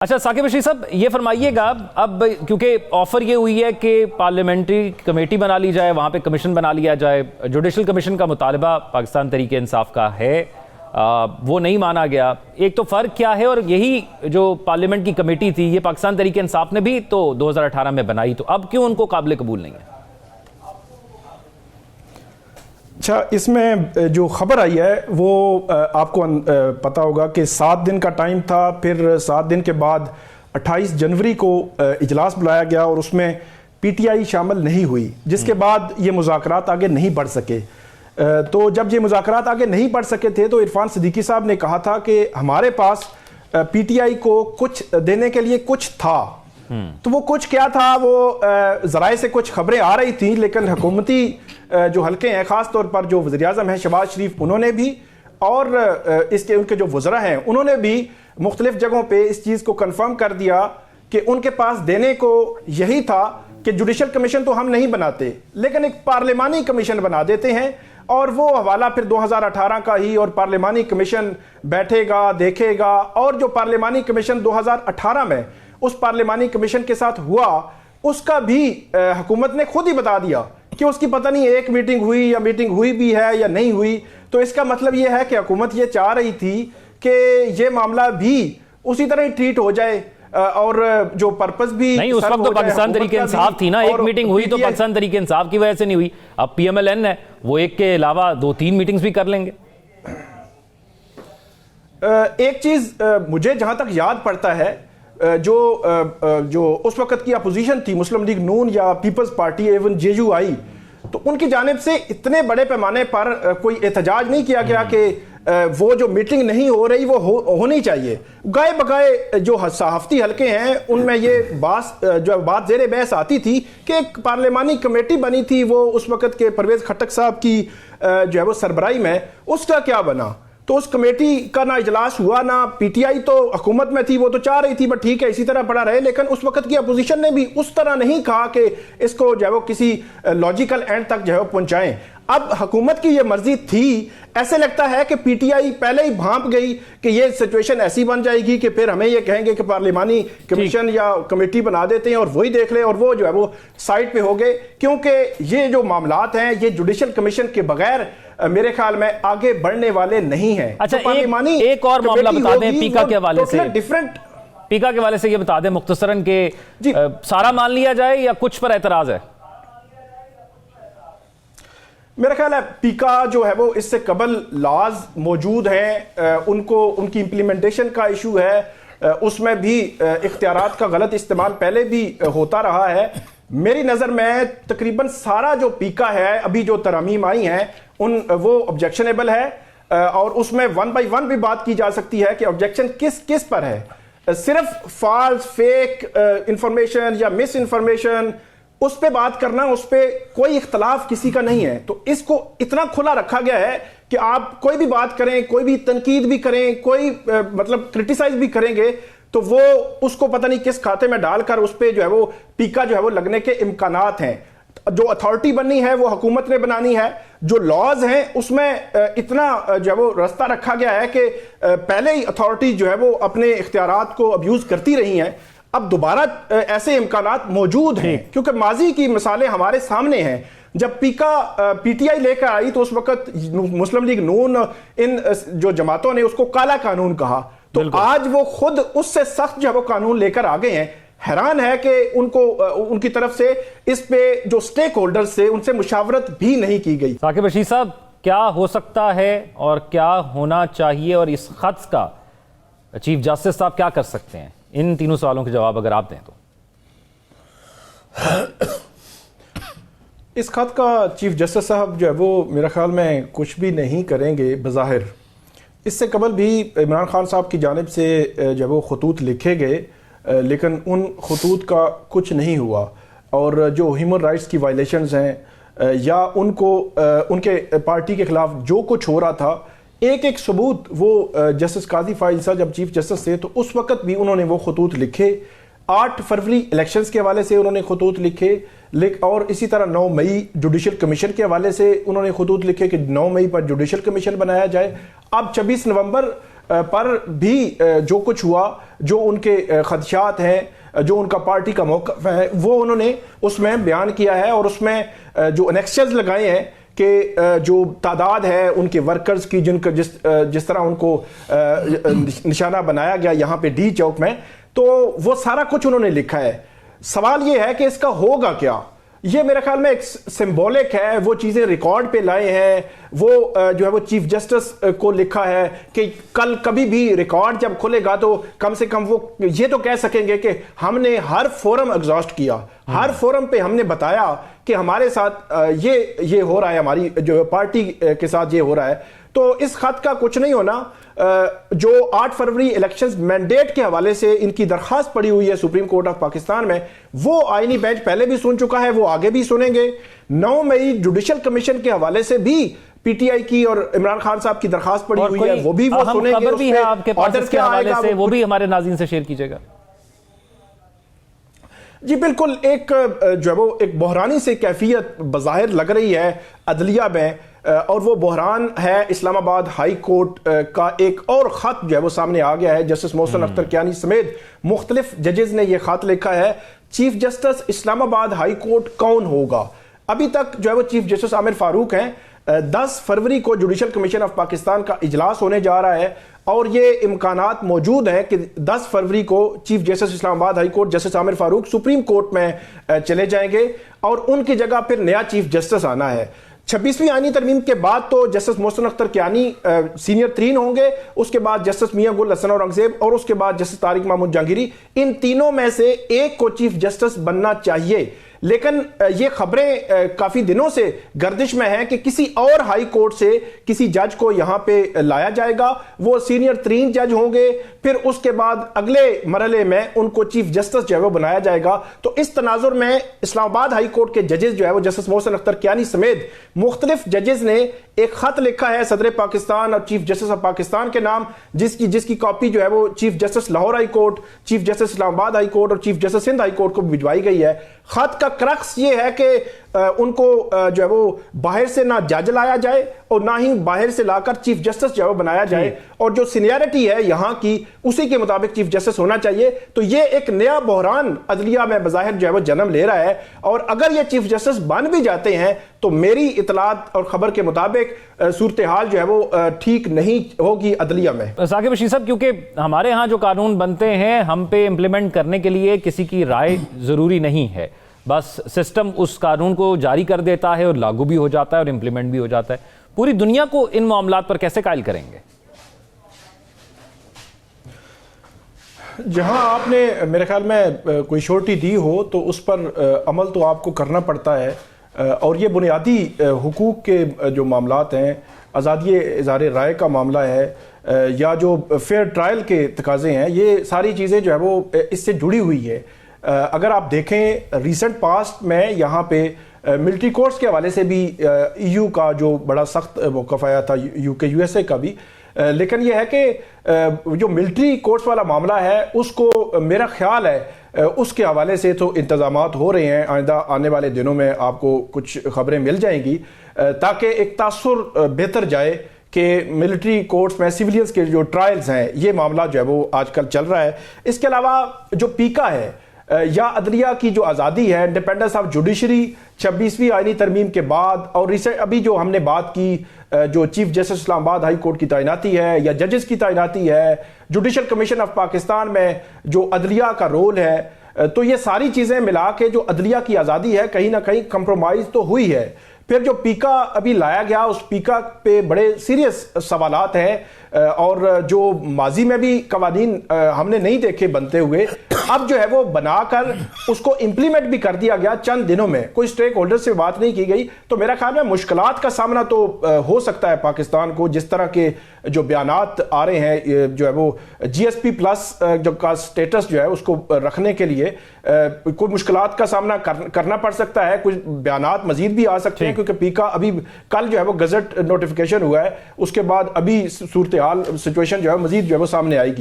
اچھا ثاقب رشید صاحب یہ فرمائیے گا، اب کیونکہ آفر یہ ہوئی ہے کہ پارلیمنٹری کمیٹی بنا لی جائے، وہاں پہ کمیشن بنا لیا جائے، جوڈیشل کمیشن کا مطالبہ پاکستان تحریک انصاف کا ہے، وہ نہیں مانا گیا۔ ایک تو فرق کیا ہے، اور یہی جو پارلیمنٹ کی کمیٹی تھی یہ پاکستان تحریک انصاف نے بھی تو 2018 میں بنائی، تو اب کیوں ان کو قابل قبول نہیں ہے؟ اچھا، اس میں جو خبر آئی ہے وہ آپ کو پتا ہوگا کہ 7 دن کا ٹائم تھا، پھر 7 دن کے بعد 28 جنوری کو اجلاس بلایا گیا اور اس میں پی ٹی آئی شامل نہیں ہوئی، جس کے بعد یہ مذاکرات آگے نہیں بڑھ سکے۔ تو جب یہ مذاکرات آگے نہیں بڑھ سکے تھے تو عرفان صدیقی صاحب نے کہا تھا کہ ہمارے پاس پی ٹی آئی کو کچھ دینے کے لیے کچھ تھا، تو وہ کچھ کیا تھا، وہ ذرائع سے کچھ خبریں آ رہی تھیں، لیکن حکومتی جو حلقے ہیں، خاص طور پر جو وزیر اعظم ہیں شہباز شریف، انہوں نے بھی اور ان کے جو وزراء ہیں انہوں نے بھی مختلف جگہوں پہ اس چیز کو کنفرم کر دیا کہ ان کے پاس دینے کو یہی تھا کہ جوڈیشل کمیشن تو ہم نہیں بناتے لیکن ایک پارلیمانی کمیشن بنا دیتے ہیں، اور وہ حوالہ پھر 2018 کا ہی، اور پارلیمانی کمیشن بیٹھے گا، دیکھے گا، اور جو پارلیمانی کمیشن 2018 میں اس پارلیمانی کمیشن کے ساتھ ہوا، اس کا بھی حکومت نے خود ہی بتا دیا کہ اس کی پتہ نہیں ایک میٹنگ ہوئی یا میٹنگ ہوئی بھی ہے یا نہیں ہوئی۔ تو اس کا مطلب یہ ہے کہ حکومت یہ چاہ رہی تھی کہ یہ معاملہ بھی اسی طرح ہی ٹریٹ ہو جائے، اور جو پرپس بھی نہیں، اس وقت تو پاکستان تحریک انصاف تھی نا، ایک میٹنگ ہوئی تو پاکستان تحریک انصاف کی وجہ سے نہیں ہوئی، اب پی ایم ایل این ہے، وہ ایک کے علاوہ 2-3 میٹنگز بھی کر لیں گے۔ ایک چیز مجھے جہاں تک یاد پڑتا ہے، جو اس وقت کی اپوزیشن تھی، مسلم لیگ نون یا Peoples Party, even J U I, تو ان کی جانب سے اتنے بڑے پیمانے پر کوئی احتجاج نہیں کیا گیا کہ وہ جو میٹنگ نہیں ہو رہی وہ ہونی چاہیے۔ گائے بگائے جو صحافتی حلقے ہیں ان میں یہ بات زیر بحث آتی تھی کہ ایک پارلیمانی کمیٹی بنی تھی، وہ اس وقت کے پرویز خٹک صاحب کی جو ہے وہ سربراہی میں، اس کا کیا بنا؟ تو اس کمیٹی کا نہ اجلاس ہوا، نہ پی ٹی آئی تو حکومت میں تھی، وہ تو چاہ رہی تھی بٹ ٹھیک ہے اسی طرح پڑا رہے، لیکن اس وقت کی اپوزیشن نے بھی اس طرح نہیں کہا کہ اس کو جو ہے وہ کسی لاجیکل اینڈ تک جو ہے وہ پہنچائیں۔ اب حکومت کی یہ مرضی تھی، ایسے لگتا ہے کہ پی ٹی آئی پہلے ہی بھانپ گئی کہ یہ سچویشن ایسی بن جائے گی کہ پھر ہمیں یہ کہیں گے کہ پارلیمانی کمیشن یا کمیٹی بنا دیتے ہیں اور وہی دیکھ لیں، اور وہ جو ہے وہ سائٹ پہ ہو گئے، کیونکہ یہ جو معاملات ہیں یہ جوڈیشل کمیشن کے بغیر میرے خیال میں آگے بڑھنے والے نہیں ہیں۔ اچھا، ایک اور معاملہ بتا دیں پیکا کے حوالے سے، پیکا کے حوالے سے یہ بتا دیں مختصراً کہ سارا مان لیا جائے یا کچھ پر اعتراض ہے؟ میرا خیال ہے پیکا جو ہے وہ اس سے قبل لاز موجود ہیں، ان کی امپلیمنٹیشن کا ایشو ہے، اس میں بھی اختیارات کا غلط استعمال پہلے بھی ہوتا رہا ہے۔ میری نظر میں تقریباً سارا جو پیکا ہے، ابھی جو ترامیم آئی ہیں وہ آبجیکشنیبل ہے، اور اس میں 1 بائی 1 بھی بات کی جا سکتی ہے کہ آبجیکشن کس پر ہے۔ صرف فالس فیک انفارمیشن یا مس انفارمیشن اس پہ بات کرنا، اس پہ کوئی اختلاف کسی کا نہیں ہے، تو اس کو اتنا کھلا رکھا گیا ہے کہ آپ کوئی بھی بات کریں، کوئی بھی تنقید بھی کریں، کوئی مطلب کرٹیسائز بھی کریں گے تو وہ اس کو پتہ نہیں کس کھاتے میں ڈال کر اس پہ جو ہے وہ پیکا جو ہے وہ لگنے کے امکانات ہیں۔ جو اتھارٹی بننی ہے وہ حکومت نے بنانی ہے، جو لاز ہیں اس میں اتنا جو ہے وہ رستہ رکھا گیا ہے کہ پہلے ہی اتھارٹی جو ہے وہ اپنے اختیارات کو ابیوز کرتی رہی ہیں، اب دوبارہ ایسے امکانات موجود ہیں کیونکہ ماضی کی مثالیں ہمارے سامنے ہیں۔ جب پیکا پی ٹی آئی لے کر آئی تو اس وقت مسلم لیگ نون ان جو جماعتوں نے اس کو کالا قانون کہا، تو آج وہ خود اس سے سخت جو ہے وہ قانون لے کر آ گئے ہیں۔ حیران ہے کہ ان کی طرف سے اس پہ جو سٹیک ہولڈرز سے ان سے مشاورت بھی نہیں کی گئی۔ ثاقب رشید صاحب، کیا ہو سکتا ہے اور کیا ہونا چاہیے، اور اس خط کا چیف جسٹس صاحب کیا کر سکتے ہیں؟ ان تینوں سوالوں کے جواب اگر آپ دیں تو۔ اس خط کا چیف جسٹس صاحب جو ہے وہ میرا خیال میں کچھ بھی نہیں کریں گے بظاہر۔ اس سے قبل بھی عمران خان صاحب کی جانب سے جو ہے وہ خطوط لکھے گئے، لیکن ان خطوط کا کچھ نہیں ہوا، اور جو ہیومن رائٹس کی وائلیشنز ہیں یا ان کے پارٹی کے خلاف جو کچھ ہو رہا تھا، ایک ثبوت وہ جسٹس قاضی فائز صاحب جب چیف جسٹس تھے تو اس وقت بھی انہوں نے وہ خطوط لکھے، 8 فروری الیکشنز کے حوالے سے انہوں نے خطوط لکھے، اور اسی طرح 9 مئی جوڈیشل کمیشن کے حوالے سے انہوں نے خطوط لکھے کہ 9 مئی پر جوڈیشل کمیشن بنایا جائے۔ اب 26 نومبر پر بھی جو کچھ ہوا, جو ان کے خدشات ہیں, جو ان کا پارٹی کا موقف ہے, وہ انہوں نے اس میں بیان کیا ہے, اور اس میں جو انیکسچرز لگائے ہیں کہ جو تعداد ہے ان کے ورکرز کی, جن کا جس طرح ان کو نشانہ بنایا گیا یہاں پہ ڈی چوک میں, تو وہ سارا کچھ انہوں نے لکھا ہے. سوال یہ ہے کہ اس کا ہوگا کیا؟ یہ میرے خیال میں ایک سمبولک ہے, وہ چیزیں ریکارڈ پہ لائے ہیں, وہ جو ہے وہ چیف جسٹس کو لکھا ہے کہ کل کبھی بھی ریکارڈ جب کھلے گا تو کم سے کم وہ یہ تو کہہ سکیں گے کہ ہم نے ہر فورم ایگزاسٹ کیا, ہر فورم پہ ہم نے بتایا کہ ہمارے ساتھ یہ ہو رہا ہے, ہماری جو پارٹی کے ساتھ یہ ہو رہا ہے. تو اس خط کا کچھ نہیں ہونا. جو 8 فروری الیکشنز مینڈیٹ کے حوالے سے ان کی درخواست پڑی ہوئی ہے سپریم کورٹ آف پاکستان میں, وہ آئینی بینچ پہلے بھی سن چکا ہے, وہ آگے بھی سنیں گے. 9 مئی جوڈیشل کمیشن کے حوالے سے بھی پی ٹی آئی کی اور عمران خان صاحب کی درخواست پڑی ہوئی ہے, وہ بھی وہ سنیں گے. خبر بھی ہے آپ کے پاس اس کے حوالے سے, وہ بھی ہمارے ناظرین سے شیئر کیجئے گا. جی بالکل, ایک جو ہے وہ ایک بحرانی سے کیفیت بظاہر لگ رہی ہے عدلیہ میں, اور وہ بحران ہے اسلام آباد ہائی کورٹ کا. ایک اور خط جو ہے وہ سامنے آ گیا ہے, جسٹس محسن اختر کیانی سمیت مختلف ججز نے یہ خط لکھا ہے. Chief justice Islamabad high court کون ہوگا؟ ابھی تک جو ہے وہ چیف جسٹس عامر فاروق ہیں. 10 فروری کو جوڈیشل کمیشن آف پاکستان کا اجلاس ہونے جا رہا ہے, اور یہ امکانات موجود ہیں کہ 10 فروری کو chief justice Islamabad high court justice عامر فاروق سپریم کورٹ میں چلے جائیں گے, اور ان کی جگہ پھر نیا چیف جسٹس آنا ہے. 26ویں آئینی ترمیم کے بعد تو جسٹس محسن اختر کیانی سینئر ترین ہوں گے, اس کے بعد جسٹس میاں گل حسن اورنگزیب, اور اس کے بعد جسٹس طارق محمود جہانگیری. ان تینوں میں سے ایک کو چیف جسٹس بننا چاہیے. لیکن یہ خبریں کافی دنوں سے گردش میں ہیں کہ کسی اور ہائی کورٹ سے کسی جج کو یہاں پہ لایا جائے گا, وہ سینئر ترین جج ہوں گے, پھر اس کے بعد اگلے مرحلے میں ان کو چیف جسٹس جو ہے وہ بنایا جائے گا. تو اس تناظر میں اسلام آباد ہائی کورٹ کے ججز جو ہے وہ جسٹس محسن اختر کیانی سمیت مختلف ججز نے ایک خط لکھا ہے صدر پاکستان اور چیف جسٹس آف پاکستان کے نام, جس کی کاپی جو ہے وہ chief justice Lahore high court, chief justice Islamabad high court اور chief justice Sindh high court کو بھجوائی گئی ہے. خط کا کرکس یہ ہے کہ ان کو جو ہے وہ باہر سے نہ جج لایا جائے اور نہ ہی باہر سے لا کر چیف جسٹس جو ہے وہ بنایا جائے, اور جو سینیئرٹی ہے یہاں کی اسی کے مطابق چیف جسٹس ہونا چاہیے. تو یہ ایک نیا بحران عدلیہ میں بظاہر جو ہے وہ جنم لے رہا ہے, اور اگر یہ چیف جسٹس بن بھی جاتے ہیں تو میری اطلاعات اور خبر کے مطابق صورتحال جو ہے وہ ٹھیک نہیں ہوگی عدلیہ میں. ثاقب بشیر صاحب, کیونکہ ہمارے ہاں جو قانون بنتے ہیں ہم پہ امپلیمنٹ کرنے کے لیے کسی کی رائے ضروری نہیں ہے, بس سسٹم اس قانون کو جاری کر دیتا ہے اور لاگو بھی ہو جاتا ہے اور امپلیمنٹ بھی ہو جاتا ہے. پوری دنیا کو ان معاملات پر کیسے قائل کریں گے؟ جہاں آپ نے میرے خیال میں کوئی شورٹی دی ہو تو اس پر عمل تو آپ کو کرنا پڑتا ہے, اور یہ بنیادی حقوق کے جو معاملات ہیں, آزادی اظہار رائے کا معاملہ ہے یا جو فیئر ٹرائل کے تقاضے ہیں, یہ ساری چیزیں جو ہے وہ اس سے جڑی ہوئی ہے. اگر آپ دیکھیں ریسنٹ پاسٹ میں یہاں پہ ملٹری کورٹس کے حوالے سے بھی EU کا جو بڑا سخت موقف آیا تھا, UK USA کا بھی, لیکن یہ ہے کہ جو ملٹری کورٹس والا معاملہ ہے اس کو میرا خیال ہے اس کے حوالے سے تو انتظامات ہو رہے ہیں. آئندہ آنے والے دنوں میں آپ کو کچھ خبریں مل جائیں گی تاکہ ایک تاثر بہتر جائے کہ ملٹری کورٹس میں سیولینز کے جو ٹرائلز ہیں یہ معاملہ جو ہے وہ آج کل چل رہا ہے. اس کے علاوہ جو پیکا ہے یا عدلیہ کی جو آزادی ہے, انڈیپینڈنس آف جوڈیشری 26ویں آئینی ترمیم کے بعد, اور ریسنٹ ابھی جو ہم نے بات کی جو chief justice Islamabad high court کی تعیناتی ہے یا ججز کی تعیناتی ہے, جوڈیشل کمیشن آف پاکستان میں جو عدلیہ کا رول ہے, تو یہ ساری چیزیں ملا کے جو عدلیہ کی آزادی ہے کہیں نہ کہیں کمپرومائز تو ہوئی ہے. پھر جو پیکا ابھی لایا گیا اس پیکا پہ بڑے سیریس سوالات ہیں, اور جو ماضی میں بھی قوانین ہم نے نہیں دیکھے بنتے ہوئے, اب جو ہے وہ بنا کر اس کو امپلیمنٹ بھی کر دیا گیا چند دنوں میں, کوئی سٹیک ہولڈر سے بات نہیں کی گئی. تو میرا خیال میں مشکلات کا سامنا تو ہو سکتا ہے پاکستان کو, جس طرح کے جو بیانات آ رہے ہیں جو ہے وہ GSP پلس جو کا سٹیٹس جو ہے اس کو رکھنے کے لیے کوئی مشکلات کا سامنا کرنا پڑ سکتا ہے, کچھ بیانات مزید بھی آ سکتے ہیں کیونکہ پیکا ابھی کل جو ہے وہ گزٹ نوٹیفیکیشن ہوا ہے, اس کے بعد ابھی صورتحال سچویشن جو ہے مزید جو ہے وہ سامنے آئے گی.